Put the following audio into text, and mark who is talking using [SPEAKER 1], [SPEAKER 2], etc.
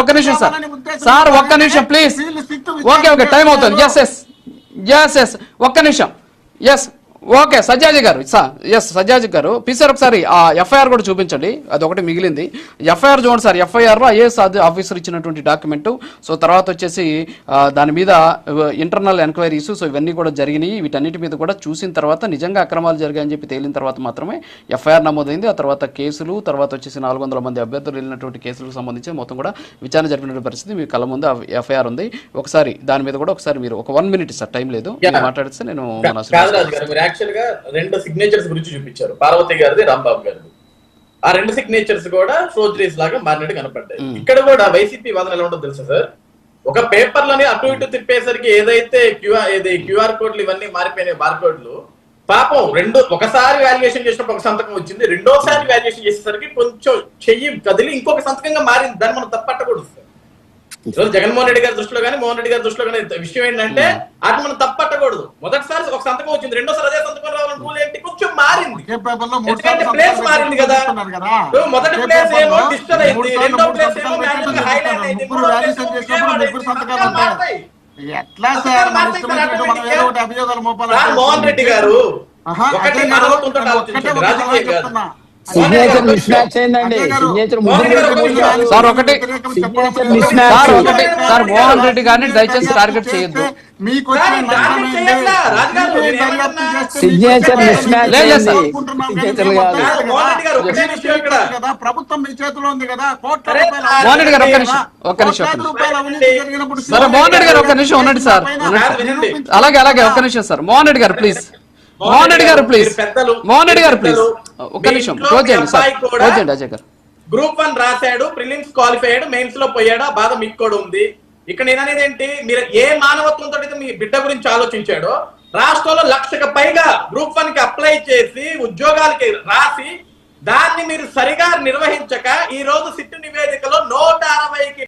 [SPEAKER 1] ఒక్క నిమిషం సార్ ఒక్క నిమిషం ప్లీజ్. ఓకే టైం అవుతుంది. ఎస్ ఒక్క నిమిషం. ఓకే సజ్జాజీ గారు సజ్జాజీ గారు ప్లీజ్ సార్ ఒకసారి ఆ ఎఫ్ఐఆర్ కూడా చూపించండి, అది ఒకటి మిగిలింది. ఎఫ్ఐఆర్ చూడండి సార్. ఎఫ్ఐఆర్ లో ఐఏఎస్ ఆఫీసర్ ఇచ్చినటువంటి డాక్యుమెంట్. సో తర్వాత వచ్చేసి దాని మీద ఇంటర్నల్ ఎంక్వైరీస్, సో ఇవన్నీ కూడా జరిగినాయి. వీటన్నిటి మీద కూడా చూసిన తర్వాత నిజంగా అక్రమాలు జరిగాయని చెప్పి తేలిన తర్వాత మాత్రమే ఎఫ్ఐఆర్ నమోదైంది. ఆ తర్వాత కేసులు, తర్వాత వచ్చేసి 400 మంది అభ్యర్థులు వెళ్ళినటువంటి కేసులకు సంబంధించి మొత్తం కూడా విచారణ జరిపిన పరిస్థితి మీ కళ్ళ ముందు ఎఫ్ఐఆర్ ఉంది. ఒకసారి దాని మీద కూడా ఒకసారి మీరు ఒక 1 minute సార్, టైం లేదు మాట్లాడితే నేను
[SPEAKER 2] యాక్చువల్ గా 2 సిగ్నేచర్స్ గురించి చూపించారు, పార్వతి గారిది, రాంబాబు గారిది. ఆ 2 సిగ్నేచర్స్ కూడా ఫోర్జరీస్ లాగా మారినట్టు కనపడ్డాయి. ఇక్కడ కూడా వైసీపీ వాదన ఎలా ఉంటుందో తెలుసా సార్? ఒక పేపర్ లని అటు ఇటు తిప్పేసరికి ఏదైతే క్యూఆర్ కోడ్లు ఇవన్నీ మారిపోయినాయి, బార్ కోడ్లు, పాపం ఒకసారి వాల్యుయేషన్ చేసినప్పుడు ఒక సంతకం వచ్చింది, రెండోసారి వాల్యుయేషన్ చేసేసరికి కొంచెం చెయ్యి కదిలి ఇంకొక సంతకంగా మారింది. దాన్ని మనం తప్పట్టకూడదు సార్. ఈరోజు జగన్మోహన్ రెడ్డి గారి దృష్టిలో కానీ, మోహన్ రెడ్డి గారి దృష్టిలో కానీ విషయం ఏంటంటే అటు మనం తప్పట్టకూడదు. మొదటిసారి ఒక సంతకం వచ్చింది, రెండోసారి అదే సంతకం రావాలని రూల్ ఏంటి కొంచెం మారింది, ప్లేస్ మారింది కదా. మొదటి ప్లేస్ ఏమో డిజిటల్ అయింది, రెండో ప్లేస్ ఏమో మాన్యువల్ గా హైలైట్ అయింది, మూడో ప్లేస్ మోహన్ రెడ్డి గారు ఒకటి రాజకీయ కాదు.
[SPEAKER 3] సిగ్నేచర్ మిస్ మ్యాచ్ అయిందండి. సిగ్నేచర్
[SPEAKER 1] సార్ ఒకటి సార్ మోహన్ రెడ్డి గారిని దయచేసి టార్గెట్ చేయొద్దు.
[SPEAKER 3] సిగ్నేచర్ మిస్ మ్యాచ్
[SPEAKER 4] ప్రభుత్వం మీ చేతిలో ఉంది కదా.
[SPEAKER 1] మోహన్ రెడ్డి గారు ఒక్క నిమిషం సరే, మోహన్ రెడ్డి గారు ఒక్క నిమిషం ఉండండి సార్. అలాగే ఒక్క నిమిషం సార్. మోహన్ రెడ్డి గారు ప్లీజ్, మోహన్ రెడ్డి గారు ప్లీజ్ ఒక్క నిమిషం క్లోజ్ చేయండి సార్, క్లోజ్ చేయండి అజయ్ గారు.
[SPEAKER 2] గ్రూప్ 1 రాశాడు, ప్రిలిమ్స్ క్వాలిఫై అయ్యాడు, మెయిన్స్ లో పోయాడు, ఆ బాధ మీకు కూడా ఉంది. ఇక్కడ నేను అనేది ఏంటి, మీరు ఏ మానవత్వంతో అయితే మీ బిడ్డ గురించి ఆలోచించాడో, రాష్ట్రంలో 1,00,000కి పైగా గ్రూప్ 1 కి అప్లై చేసి ఉద్యోగాలకి రాసి దాన్ని మీరు సరిగా నిర్వహించక ఈ రోజు సిట్టు నివేదికలో 160కి